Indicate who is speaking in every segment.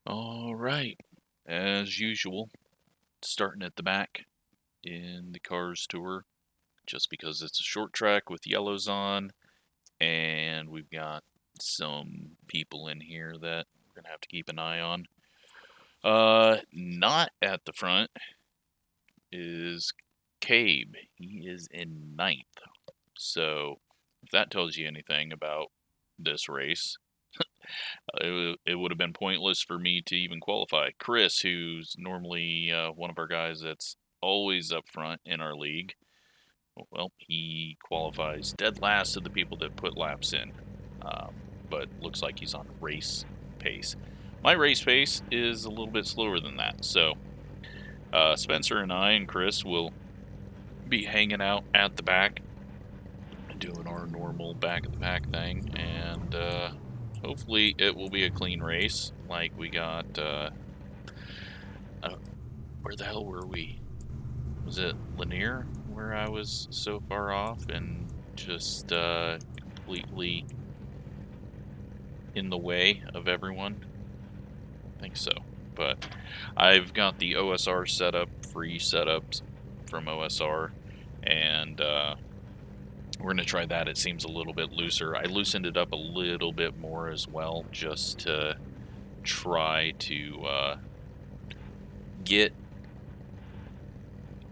Speaker 1: All right, as usual, starting at the back in the Cars Tour, just because it's a short track with yellows on, and we've got some people in here that we're gonna have to keep an eye on. Not at the front is Cabe. He is in 9th. So, if that tells you anything about this race, it would have been pointless for me to even qualify. Chris, who's normally one of our guys that's always up front in our league, well, he qualifies dead last of the people that put laps in, but looks like he's on race pace. My race pace is a little bit slower than that, so Spencer and I and Chris will be hanging out at the back, doing our normal back of the pack thing, and hopefully it will be a clean race. Like we got, where the hell were we? Was it Lanier where I was so far off and just completely in the way of everyone? I think so. But I've got the OSR setup, free setups from OSR, and we're going to try that. It seems a little bit looser. I loosened it up a little bit more as well, just to try to get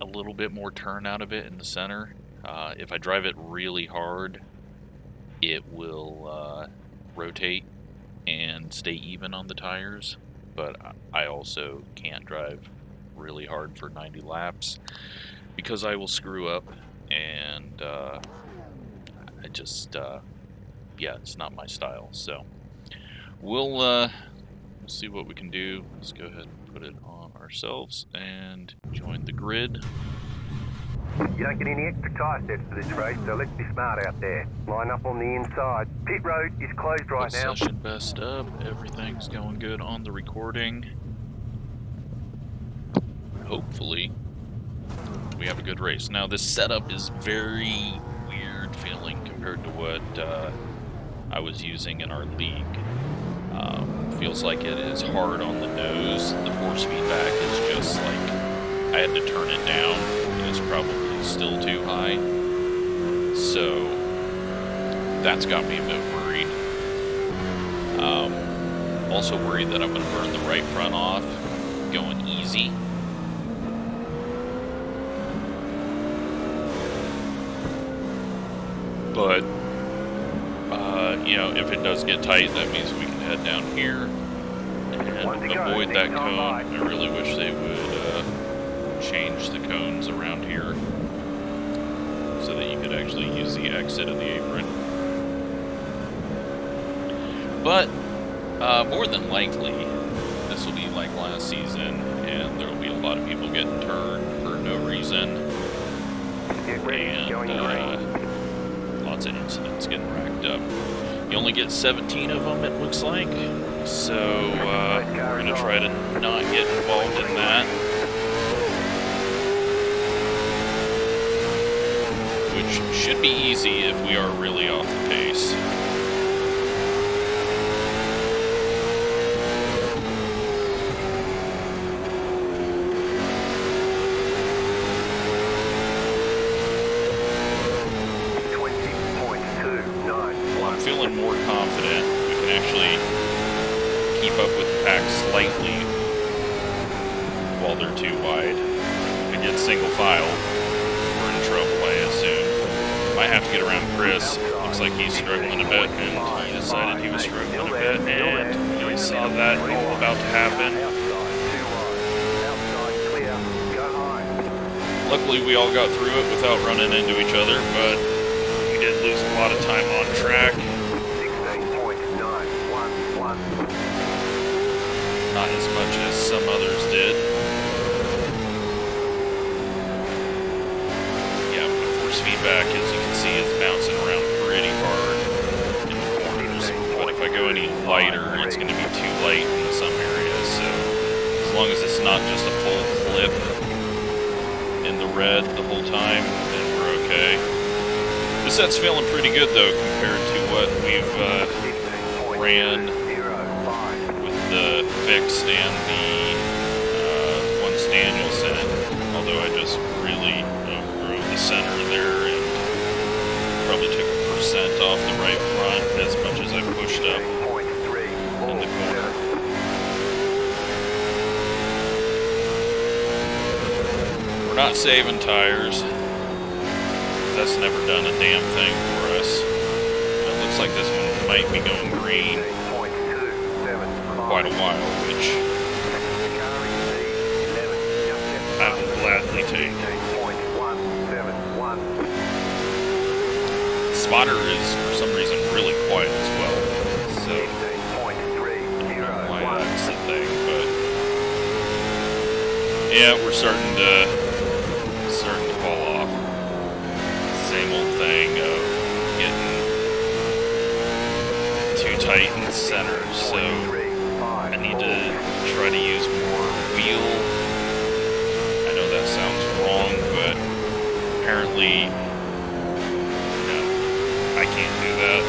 Speaker 1: a little bit more turn out of it in the center. If I drive it really hard, it will rotate and stay even on the tires, but I also can't drive really hard for 90 laps because I will screw up, and I just, yeah, it's not my style. So we'll see what we can do. Let's go ahead and put it on ourselves and join the grid.
Speaker 2: You don't get any extra tyre sets for this race, so let's be smart out there. Line up on the inside. Pit road is closed right now.
Speaker 1: Session best up. Everything's going good on the recording. Hopefully we have a good race. Now this setup is very weird feeling compared to what I was using in our league. Feels like it is hard on the nose. The force feedback is just like I had to turn it down. It's probably still too high. So that's got me a bit worried. Also worried that I'm going to burn the right front off going easy. But you know, if it does get tight, that means we can head down here and avoid that cone. I really wish they would change the cones around here so that you could actually use the exit of the apron. But more than likely, this will be like last season, and there will be a lot of people getting turned for no reason, and lots of incidents getting racked up. You only get 17 of them, it looks like, so we're going to try to not get involved in that, which should be easy if we are really off the pace. Feeling more confident. We can actually keep up with the pack slightly while they're too wide. If it gets single file, we're in trouble, I assume. Might have to get around Chris. Looks like he's struggling a bit, and he decided he was struggling a bit, and we saw that all about to happen. Luckily, we all got through it without running into each other, but we did lose a lot of time on track. Not as much as some others did. Yeah, the force feedback, as you can see, is bouncing around pretty hard in the corners. But if I go any lighter, it's going to be too light in some areas. So as long as it's not just a full clip in the red the whole time, then we're okay. This set's feeling pretty good though compared to what we've ran with the fixed and the ones Daniel sent, although I just really overrode the center there and probably took 1% off the right front as much as I pushed up in the corner. We're not saving tires. That's never done a damn thing for us. It looks like this one might be going green for quite a while, which I will gladly take. Spotter is, for some reason, really quiet as well. So, I don't know why that's the thing, but yeah, we're starting to fall off. Same old thing of getting too tight in the center, so I need to try to use more wheel. I know that sounds wrong, but apparently I can't do that.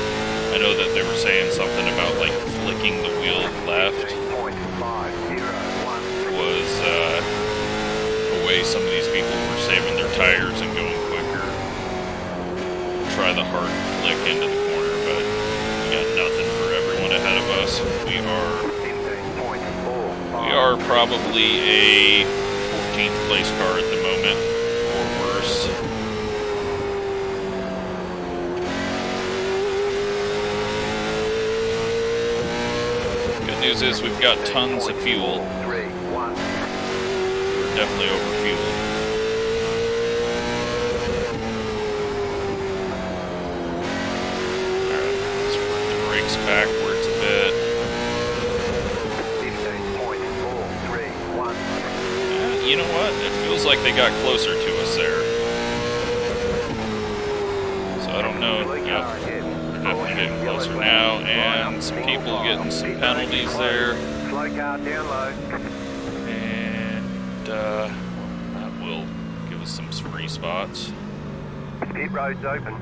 Speaker 1: I know that they were saying something about like flicking the wheel left was a way some of these people were saving their tires and going quicker. Try the hard flick into the corner, but we got nothing for everyone ahead of us. We are probably a 14th place car at the moment, or worse. News is we've got tons of fuel. We're definitely over fueled. Alright, let's work the brakes backwards a bit. Yeah, you know what? It feels like they got closer to us there. So I don't know. Yep. Definitely getting closer now, and some people getting some penalties there. And that will give us some free spots.
Speaker 2: Pit road's open.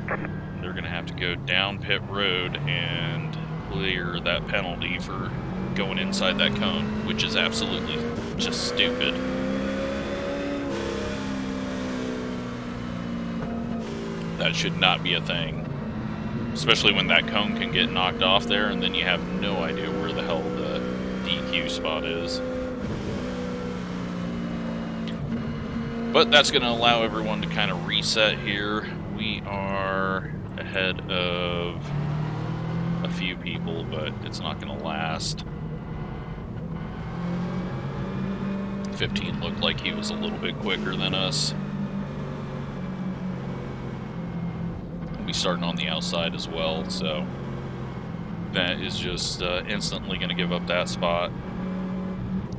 Speaker 1: They're going to have to go down pit road and clear that penalty for going inside that cone, which is absolutely just stupid. That should not be a thing. Especially when that cone can get knocked off there, and then you have no idea where the hell the DQ spot is. But that's going to allow everyone to kind of reset here. We are ahead of a few people, but it's not going to last. 15 looked like he was a little bit quicker than us. Be starting on the outside as well, so that is just instantly going to give up that spot.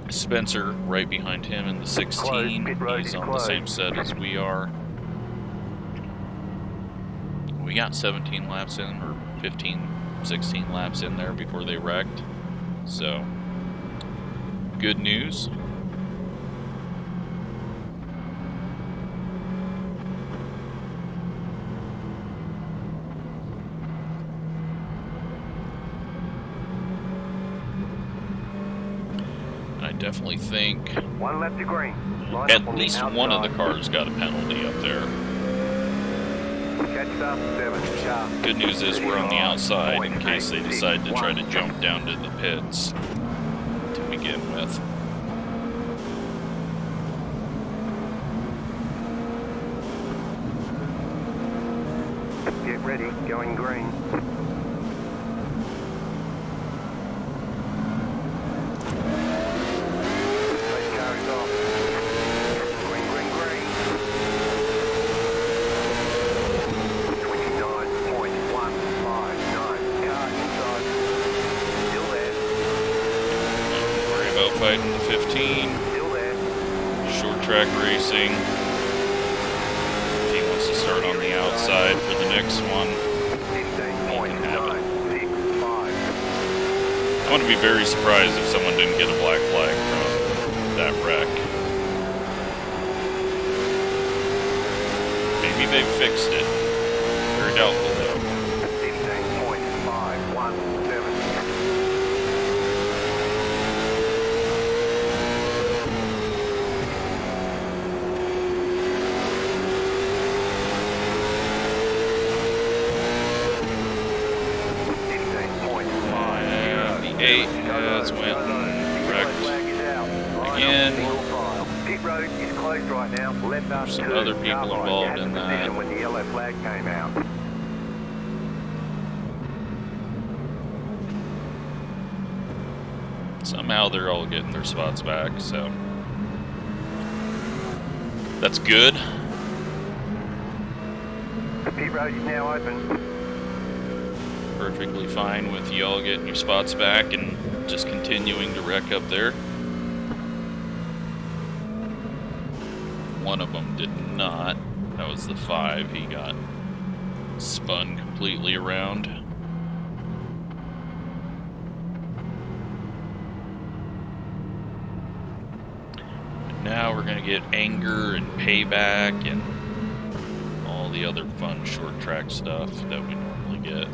Speaker 1: Spencer right behind him in the 16. He's on the same set as we are. We got 17 laps in, or 15, 16 laps in there before they wrecked, so good news. Definitely think
Speaker 2: one left to green.
Speaker 1: At least one of the cars got a penalty up there. Good news is we're on the outside in case they decide to try to jump down to the pits to begin with.
Speaker 2: Get ready, going green.
Speaker 1: Fighting the 15. Short track racing. If he wants to start on the outside for the next one, he can have it. I want to be very surprised if someone didn't get a black flag from that wreck. Maybe they've fixed it. Very doubtful though.
Speaker 2: 15.517.
Speaker 1: 8 has went wrecked again.
Speaker 2: Pit road is closed right now. Left up
Speaker 1: Some
Speaker 2: to
Speaker 1: other people
Speaker 2: car line.
Speaker 1: involved
Speaker 2: You had
Speaker 1: in
Speaker 2: the
Speaker 1: that.
Speaker 2: position when the yellow flag came out.
Speaker 1: Somehow they're all getting their spots back, so that's good.
Speaker 2: The pit road is now open.
Speaker 1: Perfectly fine with y'all getting your spots back and just continuing to wreck up there. One of them did not. That was the 5. He got spun completely around. Now we're gonna get anger and payback and all the other fun short track stuff that we normally get.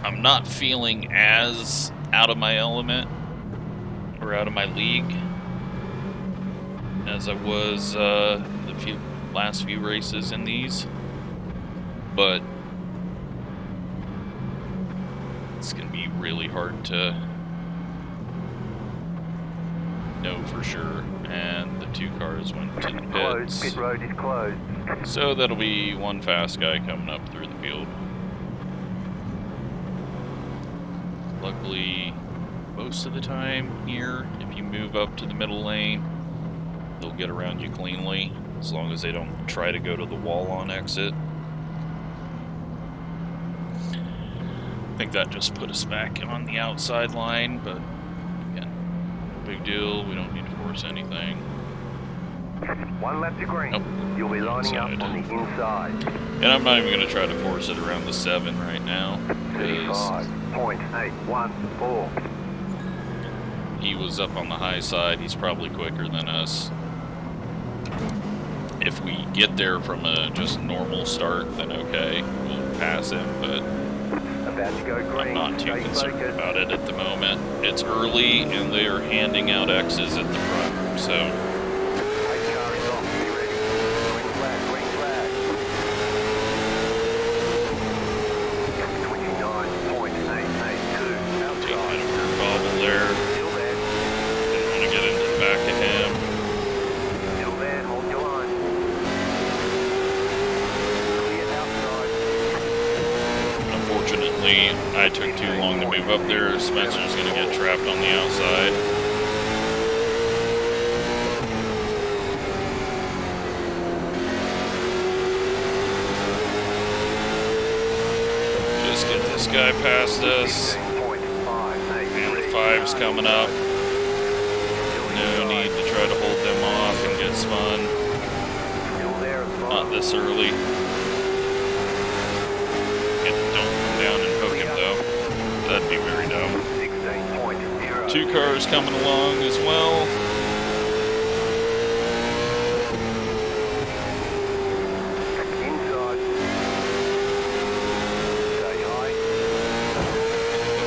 Speaker 1: I'm not feeling as out of my element or out of my league as I was the last few races in these, but it's gonna be really hard to know for sure. And the 2 cars went to the pits.
Speaker 2: Pit road is closed.
Speaker 1: So that'll be one fast guy coming up through the field. Luckily, most of the time here, if you move up to the middle lane, they'll get around you cleanly, as long as they don't try to go to the wall on exit. I think that just put us back on the outside line, but again, no big deal. We don't need to force anything.
Speaker 2: 1 lap to green.
Speaker 1: Nope.
Speaker 2: You'll be lining up on the inside.
Speaker 1: And I'm not even going to try to force it around the 7 right now, because
Speaker 2: 35.814.
Speaker 1: he was up on the high side. He's probably quicker than us. If we get there from a just normal start, then okay, we'll pass him, but
Speaker 2: About to go green.
Speaker 1: I'm not too
Speaker 2: Stay
Speaker 1: concerned
Speaker 2: focused.
Speaker 1: about it at the moment. It's early, and they are handing out X's at the front, so
Speaker 2: Race car is off. Be ready. Green flag, green flag. 29.882.
Speaker 1: take a
Speaker 2: Outside.
Speaker 1: bit of rear bobble there.
Speaker 2: Still there.
Speaker 1: Didn't want to get into the back of him.
Speaker 2: Still there. Hold your line. Clear outside.
Speaker 1: Unfortunately, I took too long to move up there. Spencer's going to get trapped on the outside. Just get this guy past us.
Speaker 2: 15.583.
Speaker 1: And the 5's coming up. No need to try to hold them off and get spun.
Speaker 2: Still there.
Speaker 1: Not this early. Don't come down and poke him though. That'd be very dumb.
Speaker 2: 16.0.
Speaker 1: 2 cars coming along as well.
Speaker 2: Inside. Stay high.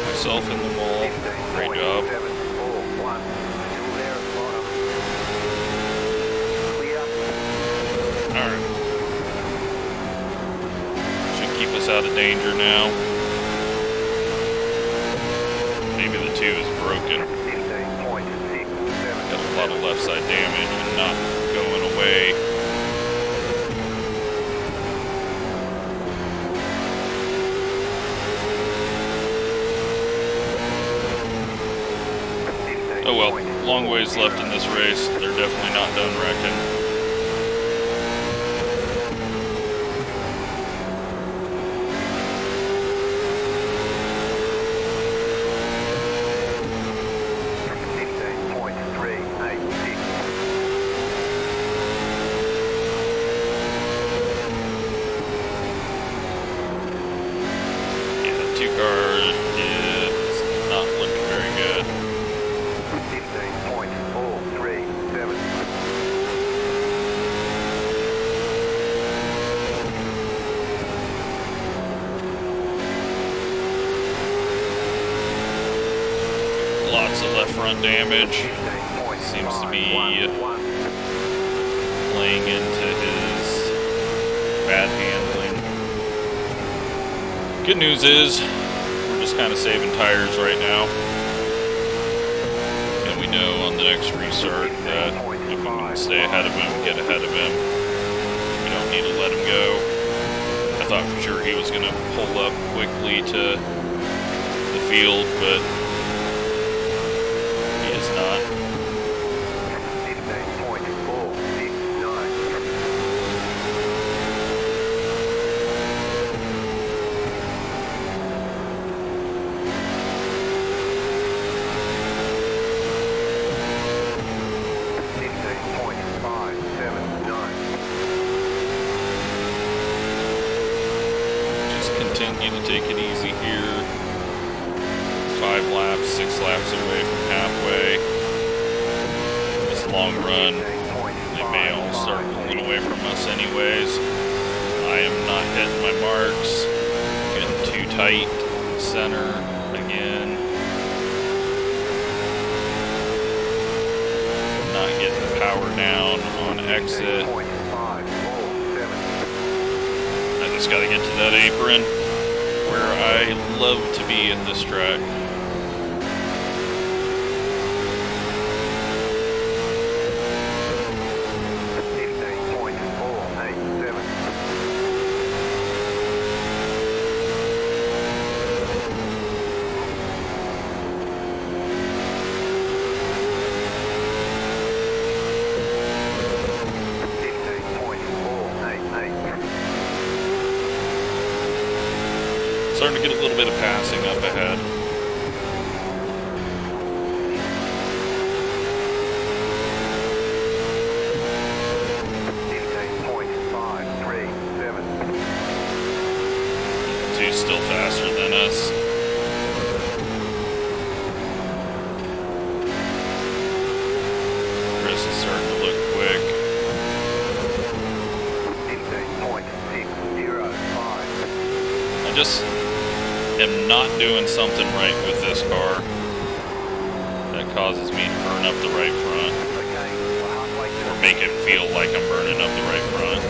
Speaker 1: Myself in the wall. Great job.
Speaker 2: 15.741. Still there at the bottom. Clear.
Speaker 1: Alright. Should keep us out of danger now. Maybe the 2 is broken.
Speaker 2: 15.677.
Speaker 1: Got a lot of left side damage and not going away. Oh well, long ways left in this race. They're definitely not done wrecking. Yeah, the 2 car is not looking very good.
Speaker 2: 15.437.
Speaker 1: Lots of left front damage. Seems to be playing into his bad handling. Good news is, we're just kind of saving tires right now. And we know on the next restart that if we can stay ahead of him, get ahead of him, we don't need to let him go. I thought for sure he was going to pull up quickly to the field, but he is not. 6 laps away from halfway. This long run, they may all start pulling away from us anyways. I am not hitting my marks. Getting too tight. Center again. Not getting the power down on exit. I just gotta get to that apron where I love to be at this track. Starting to get a little bit of passing up ahead. Two's still faster than us. Chris is starting to look quick. I just am not doing something right with this car that causes me to burn up the right front, or make it feel like I'm burning up the right front.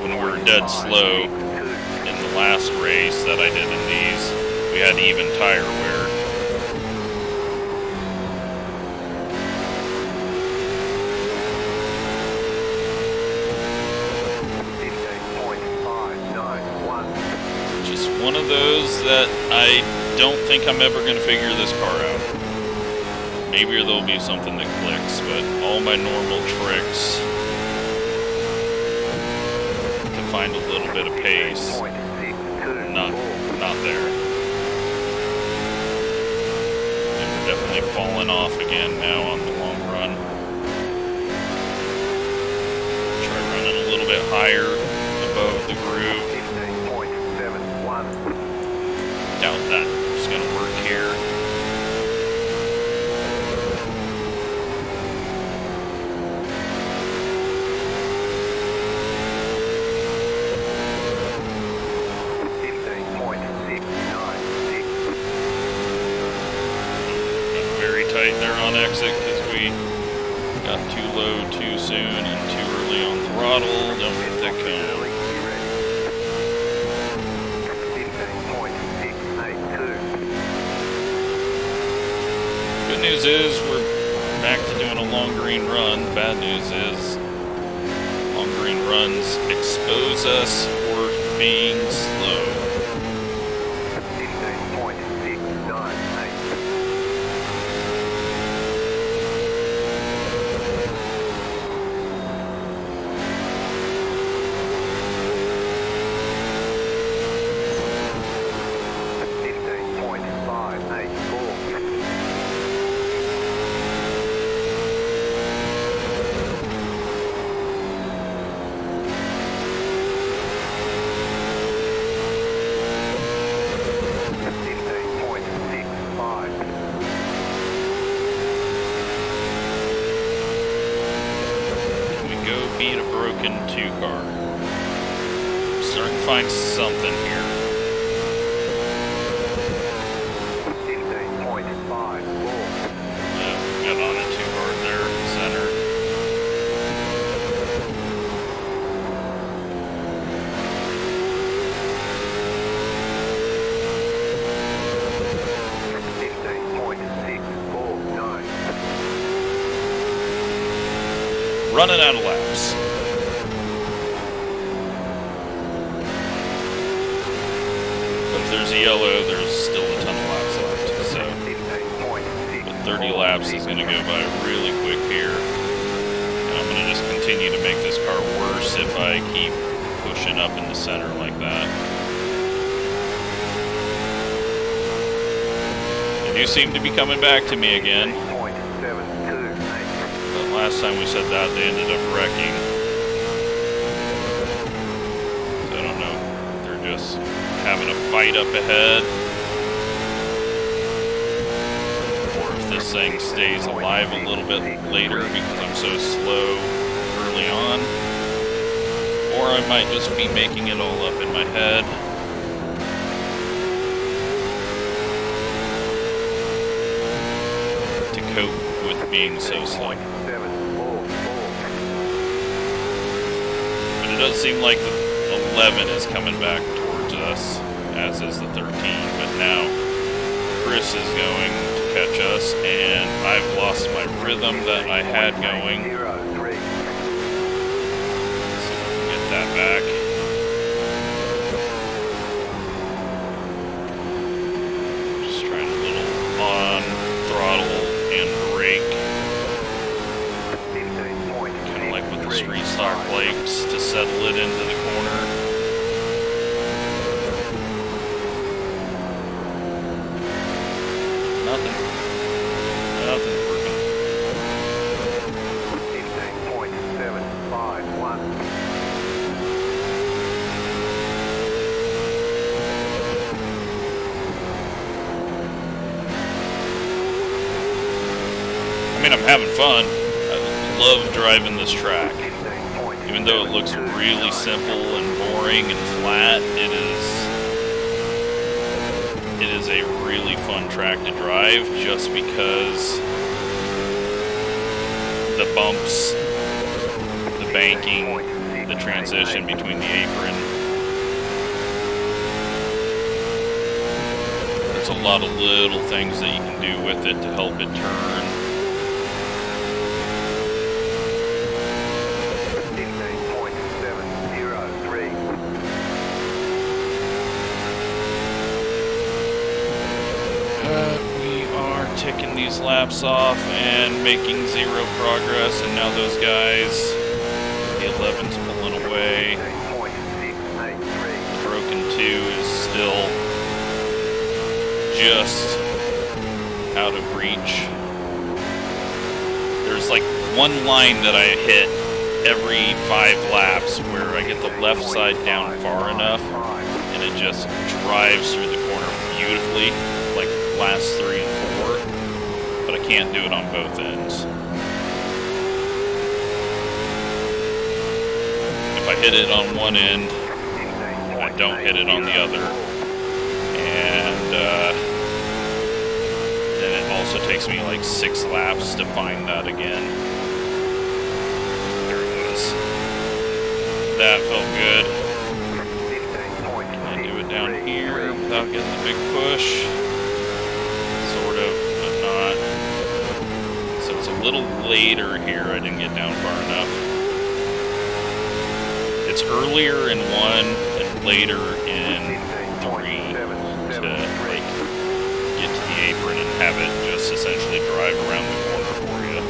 Speaker 1: When we were dead slow in the last race that I did in these, we had even tire wear. One of those that I don't think I'm ever going to figure this car out. Maybe there'll be something that clicks, but all my normal tricks to find a little bit of pace, not there. And we're definitely falling off again now on the long run. Try running a little bit higher above the groove. Doubt that's going to work here. Very tight there on exit because we got too low too soon and too early on throttle. Don't get that cone. Good news is we're back to doing a long green run. Bad news is long green runs expose us for being slow. Beat a broken 2 car. Starting to find something here.
Speaker 2: 15.54.
Speaker 1: Yeah, got on it too hard there, center. running out of laps. But if there's a yellow, there's still a ton of laps left. So, but 30 laps is going to go by really quick here. And I'm going to just continue to make this car worse if I keep pushing up in the center like that. They do seem to be coming back to me again. But last time we said that, they ended up wrecking. So I don't know if they're just having a fight up ahead, or if this thing stays alive a little bit later because I'm so slow early on, or I might just be making it all up in my head. To cope with being so slow. But it does seem like the 11 is coming back towards us, as is the 13, but now Chris is going to catch us, and I've lost my rhythm that I had going. Let's see if I can get that back. Just trying a little on throttle and brake. Kind of like with the street stock brakes to settle it into the corner. Nothing's working.
Speaker 2: 15.751.
Speaker 1: I mean, I'm having fun. I love driving this track. Even though it looks really simple and boring and flat, it is a really fun track to drive just because the bumps, the banking, the transition between the apron. There's a lot of little things that you can do with it to help it turn. Taking these laps off and making zero progress, and now those guys, the 11's pulling away. The broken 2 is still just out of reach. There's like one line that I hit every 5 laps where I get the left side down far enough and it just drives through the corner beautifully, like last 3 and 4. But I can't do it on both ends. If I hit it on one end, I don't hit it on the other. And then it also takes me like 6 laps to find that again. There it was. That felt good. Can I do it down here without getting the big push? Sort of, but not. So it's a little later here. I didn't get down far enough. It's earlier in 1 and later in 3 to like get to the apron and have it just essentially drive around the corner for you.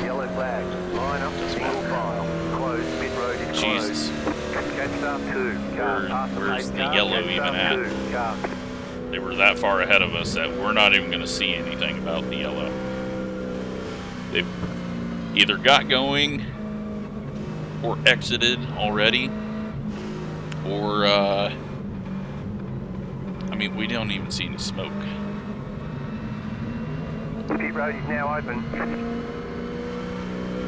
Speaker 2: Yellow flag. Line up to middle file. Closed pit road is closed.
Speaker 1: Jesus.
Speaker 2: Catch up 2.
Speaker 1: Where's the yellow even at? They were that far ahead of us that we're not even going to see anything about the yellow. They've either got going or exited already, or I mean, we don't even see any smoke.
Speaker 2: Pit road is now open.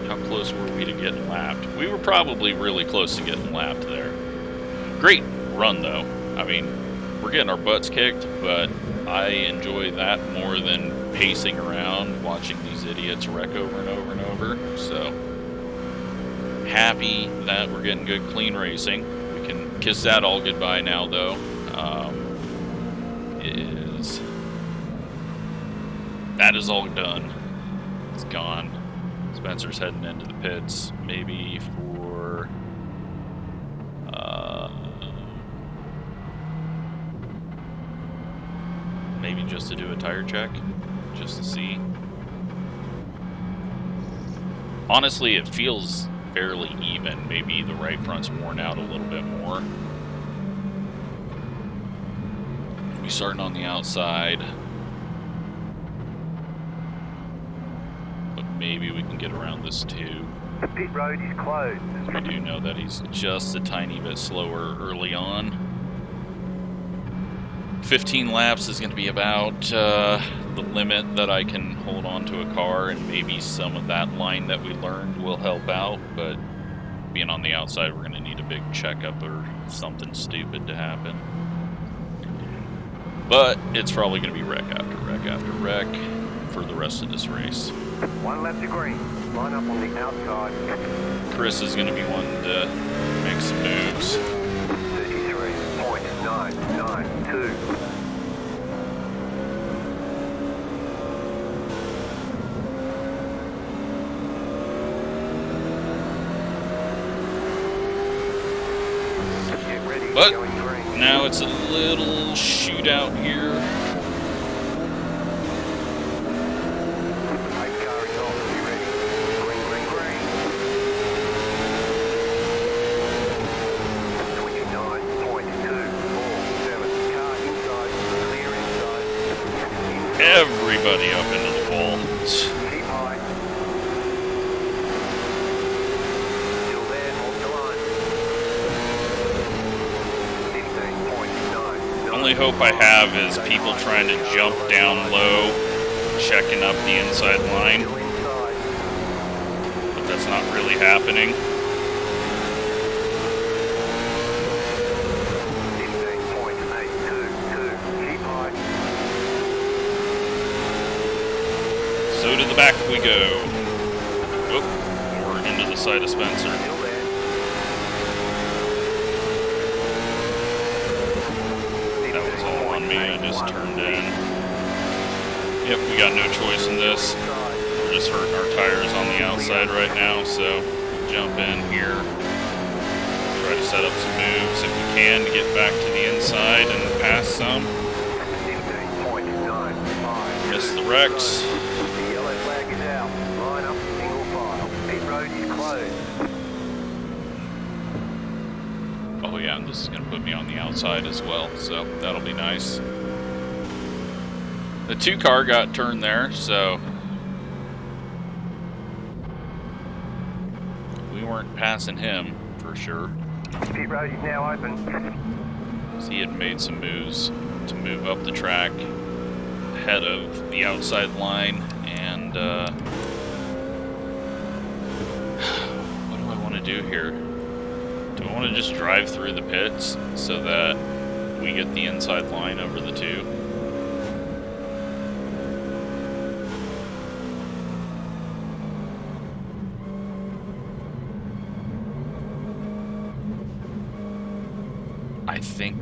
Speaker 1: How close were we to getting lapped? We were probably really close to getting lapped there. Great run though. I mean, we're getting our butts kicked, but I enjoy that more than pacing around watching these idiots wreck over and over and over. So happy that we're getting good clean racing. We can kiss that all goodbye now though. It is that is all done. It's gone. Spencer's heading into the pits, maybe for maybe just to do a tire check, just to see. Honestly, it feels fairly even. Maybe the right front's worn out a little bit more. We're starting on the outside. But maybe we can get around this too.
Speaker 2: The pit road is closed.
Speaker 1: We do know that he's just a tiny bit slower early on. 15 laps is going to be about the limit that I can hold on to a car, and maybe some of that line that we learned will help out, but being on the outside, we're going to need a big checkup or something stupid to happen. But it's probably going to be wreck after wreck after wreck for the rest of this race.
Speaker 2: 1 lap to green. Line up on the outside.
Speaker 1: Chris is going to be one to make some moves.
Speaker 2: 33.992.
Speaker 1: But now it's a little shootout here. Everybody up into the wall.
Speaker 2: Keep high. Still there, hold the line. 15.9.
Speaker 1: Only hope I have is people trying to jump down low, checking up the inside line.
Speaker 2: Still inside.
Speaker 1: But that's not really happening.
Speaker 2: 15.822. Keep high.
Speaker 1: So to the back we go. Oh, we're into the side of Spencer.
Speaker 2: Still there.
Speaker 1: That was all on me, I just turned in. Yep, we got no choice in this. We're just hurting our tires on the outside right now, so jump in here. Try to set up some moves if we can to get back to the inside and pass some.
Speaker 2: 15.95.
Speaker 1: Miss the wrecks.
Speaker 2: The yellow flag is out. Line up single file. Pit road is closed.
Speaker 1: Oh yeah, and this is going to put me on the outside as well, so that'll be nice. The 2 car got turned there, so we weren't passing him for sure.
Speaker 2: Pit road is now open.
Speaker 1: So he had made some moves to move up the track ahead of the outside line, and what do I want to do here? Do I want to just drive through the pits so that we get the inside line over the 2? I think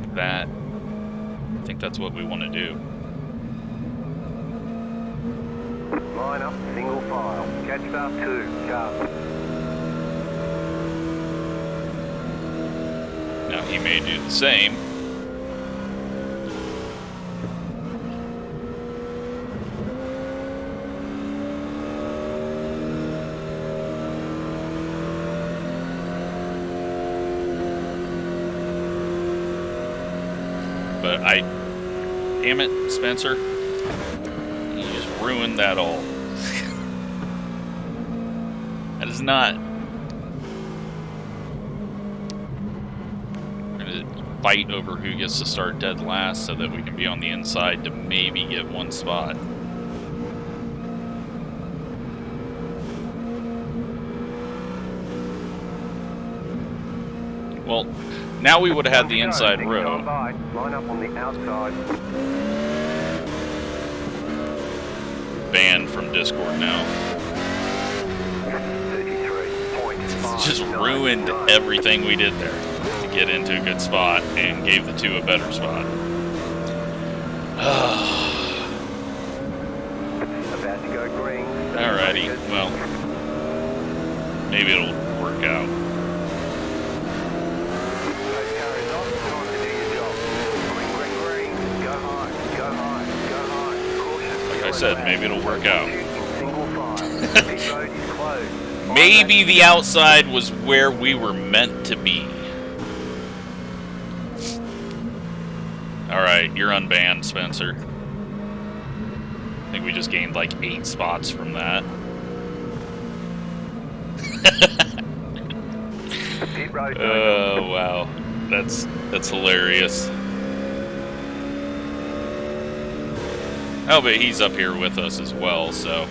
Speaker 1: that's what we want to do.
Speaker 2: Line up single file. Catch start 2. Sharp.
Speaker 1: Now he may do the same. But damn it, Spencer. You just ruined that all. That is not. We're gonna fight over who gets to start dead last so that we can be on the inside to maybe get 1 spot. Well, now we would have had the inside row.
Speaker 2: Line up on the outside.
Speaker 1: Banned from Discord now.
Speaker 2: 33.5.
Speaker 1: Just ruined everything we did there to get into a good spot and gave the 2 a better spot. already, well, maybe it'll work out. Like I said, maybe it'll work out. Maybe the outside was where we were meant to be. Alright, you're unbanned, Spencer. I think we just gained like 8 spots from that. Oh, wow. That's hilarious. Oh, but he's up here with us as well, so.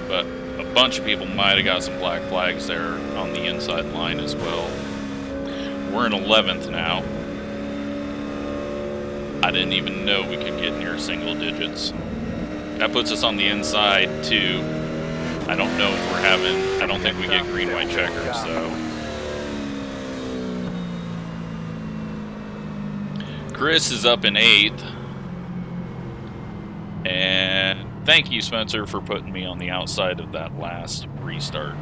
Speaker 1: But a bunch of people might have got some black flags there on the inside line as well. We're in 11th now. I didn't even know we could get near single digits. That puts us on the inside, too. I don't know if we're having... I don't think we get green-white checkers, though. Chris is up in 8th. And thank you, Spencer, for putting me on the outside of that last restart.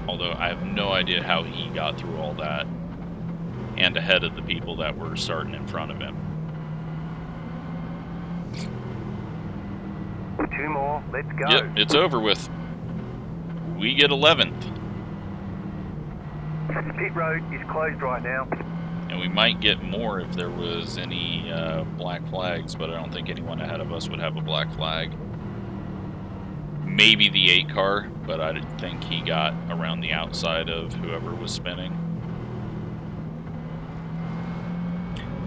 Speaker 1: Although I have no idea how he got through all that and ahead of the people that were starting in front of him.
Speaker 2: 2 more, let's go.
Speaker 1: Yep, it's over with. We get 11th.
Speaker 2: Pit road is closed right now.
Speaker 1: And we might get more if there was any black flags, but I don't think anyone ahead of us would have a black flag. Maybe the 8 car, but I didn't think he got around the outside of whoever was spinning.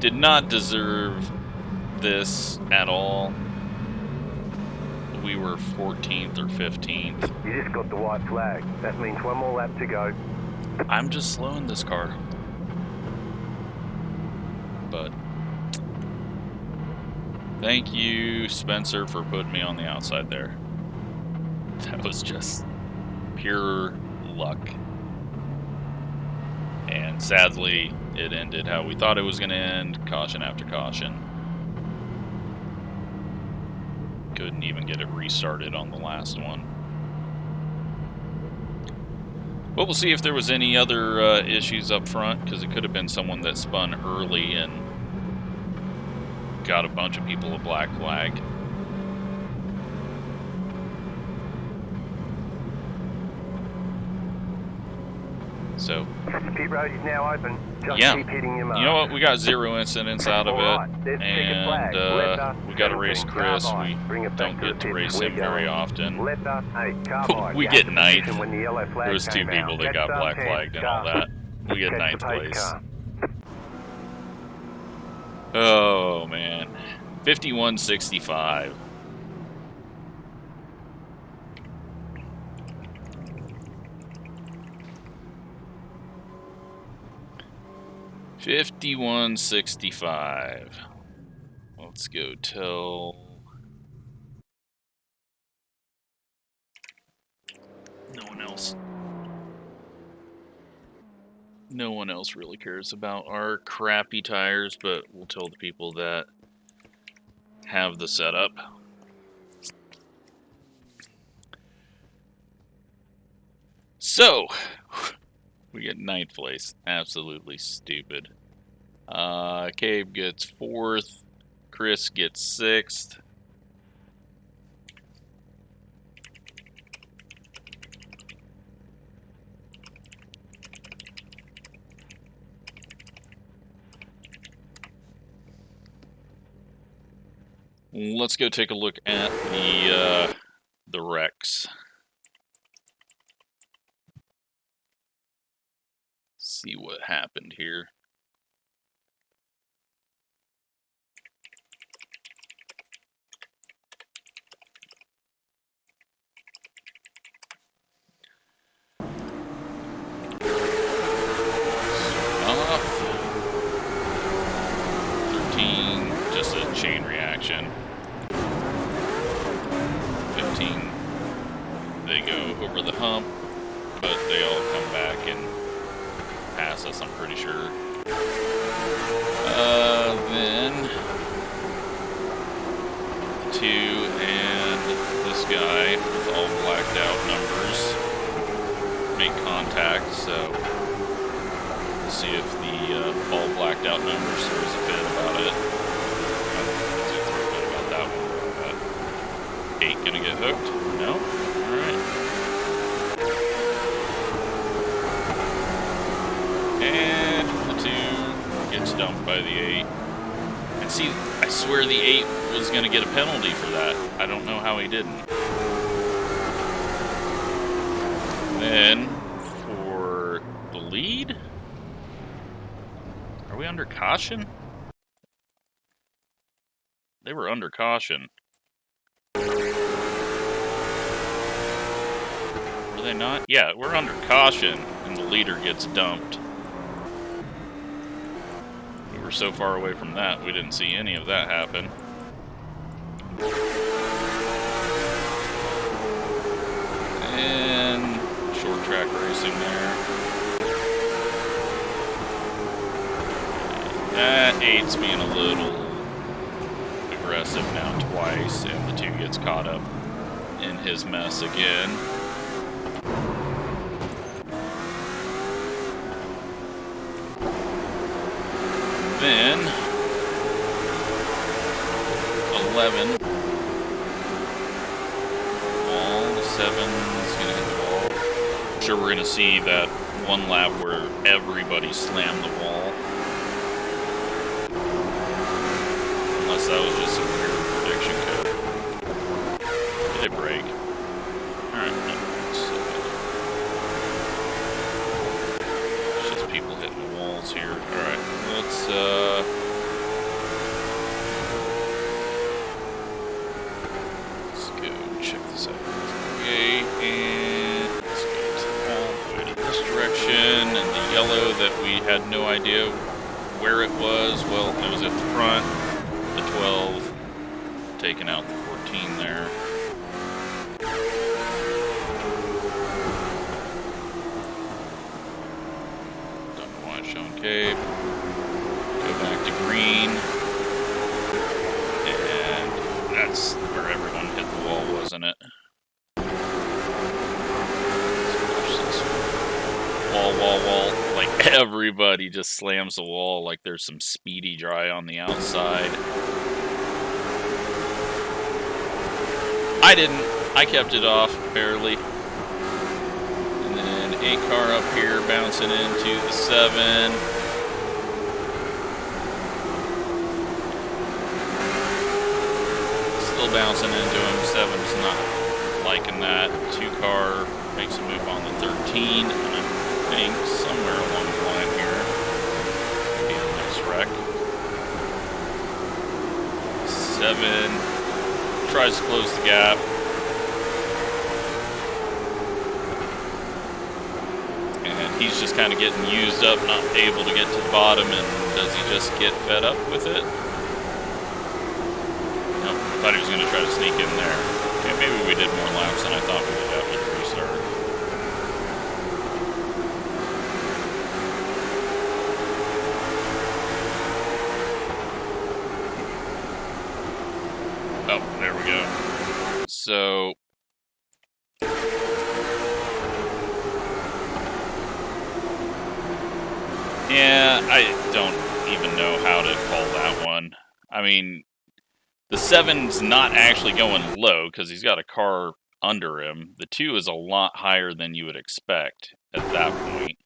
Speaker 1: Did not deserve this at all. We were 14th or 15th.
Speaker 2: You just got the white flag. That means 1 more lap to go.
Speaker 1: I'm just slowing this car. But thank you, Spencer, for putting me on the outside there. That was just pure luck. And sadly, it ended how we thought it was going to end, caution after caution. Couldn't even get it restarted on the last one. But we'll see if there was any other issues up front, because it could have been someone that spun early and got a bunch of people a black flag. So,
Speaker 2: pit road is now open. Just
Speaker 1: yeah,
Speaker 2: keep hitting your mark.
Speaker 1: You know what? We got 0 incidents out of
Speaker 2: Right,
Speaker 1: it, and we got to race Chris. We don't get to race him very often. We get 9th. There was 2 people that got black flagged and all that. We get 9th place. Oh man, 5165. $51.65. Let's go till no one else really cares about our crappy tires, but we'll tell the people that have the setup. So we get 9th place. Absolutely stupid. Cabe gets 4th. Chris gets 6th. Let's go take a look at the wrecks. See what happened here. Off. 13, just a chain reaction. 15, they go over the hump, but they all come back and pass us, I'm pretty sure. Then 2 and this guy blacked out numbers make contact, so we'll see if the all blacked out numbers throws a fit about it. About that one. 8 gonna get hooked? No? Alright. And the 2 gets dumped by the 8. And see, I swear the 8 was gonna get a penalty for that. I don't know how he didn't. Then, for the lead? Are we under caution? They were under caution. Were they not? Yeah, we're under caution, and the leader gets dumped. We were so far away from that, we didn't see any of that happen. And short track racing there. That 8's being a little aggressive now twice, and the 2 gets caught up in his mess again. Then 11. Wall. 7's gonna hit the wall. I'm sure we're gonna see that one lap where everybody slammed the wall. Unless that was just some weird prediction code. Did it break? Alright, no. It's just people hitting the walls here. Alright, let's go check this out. Okay, and let's go all the way to this direction. And the yellow that we had no idea where it was, well, it was at the front. The 12 taking out the 14 there. Don't know why it's showing Cape. Go back to green. And that's where everyone hit the wall, wasn't it? Wall. Like, everybody just slams the wall like there's some speedy dry on the outside. I didn't. I kept it off, barely. And then 8 car up here bouncing into the 7. Still bouncing into him. 7's not liking that. 2 car makes a move on the 13. And I think somewhere along the line here be a nice wreck. 7 tries to close the gap. And he's just kind of getting used up, not able to get to the bottom, and does he just get fed up with it? Nope, I thought he was going to try to sneak in there. Okay, maybe we did more laps than I thought we did after the restart. Oh, there we go. So, yeah, I don't even know how to call that one. I mean, the 7's not actually going low because he's got a car under him. The 2 is a lot higher than you would expect at that point.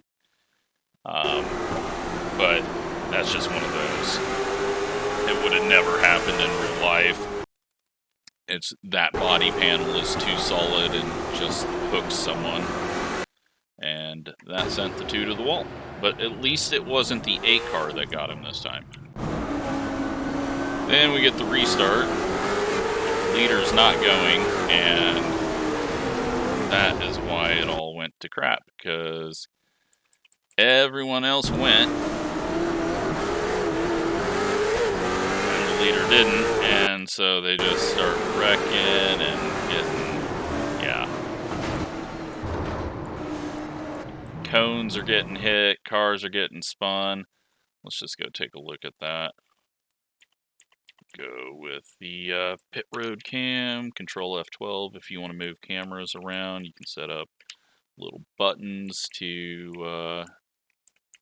Speaker 1: But that's just one of those. It would have never happened in real life. It's that body panel is too solid and just hooks someone. And that sent the 2 to the wall. But at least it wasn't the 8 car that got him this time. Then we get the restart. Leader's not going, and that is why it all went to crap, because everyone else went, and the leader didn't, and so they just start wrecking and getting, yeah. Cones are getting hit, cars are getting spun. Let's just go take a look at that. go with the pit road cam, control F12 if you want to move cameras around. You can set up little buttons to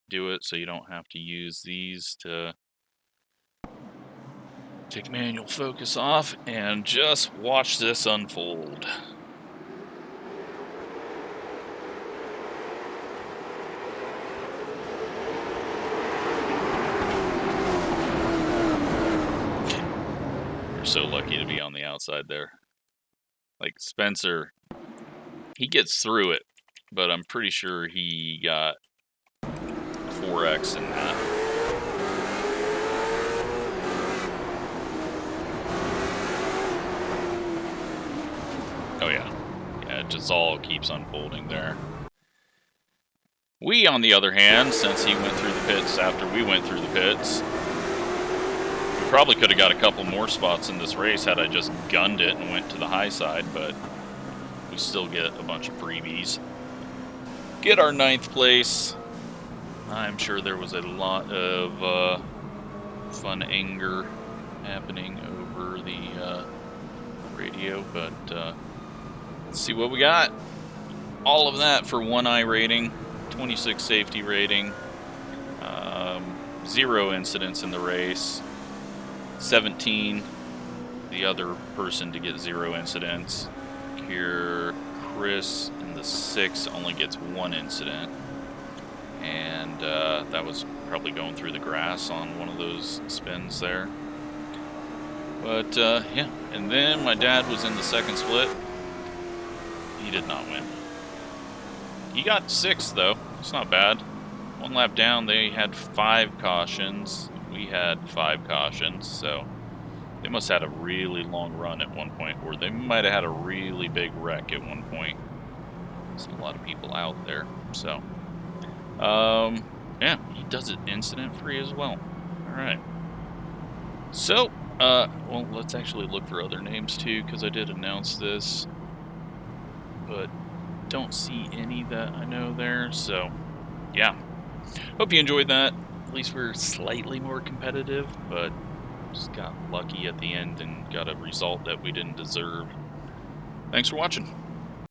Speaker 1: do it so you don't have to use these to take manual focus off, and just watch this unfold. You're so lucky to be on the outside there. Like Spencer, he gets through it, but I'm pretty sure he got 4x in that. Oh yeah. Yeah, it just all keeps unfolding there. We, on the other hand, since he went through the pits after we went through the pits, we probably could have got a couple more spots in this race had I just gunned it and went to the high side, but we still get a bunch of freebies. Get our 9th place. I'm sure there was a lot of fun anger happening over the radio, but let's see what we got. All of that for 1 iRating, 26 safety rating, 0 incidents in the race, 17 the other person to get 0 incidents. Here, Chris in the 6 only gets 1 incident, and that was probably going through the grass on one of those spins there. But yeah, and then my dad was in the 2nd split. He did not win. He got 6th though. It's not bad. 1 lap down, they had 5 cautions. We had 5 cautions, so they must have had a really long run at one point, or they might have had a really big wreck at one point. There's a lot of people out there, so yeah, he does it incident-free as well. All right. So, well, let's actually look for other names too, because I did announce this, but don't see any that I know there. So, yeah. Hope you enjoyed that. At least we're slightly more competitive, but just got lucky at the end and got a result that we didn't deserve. Thanks for watching.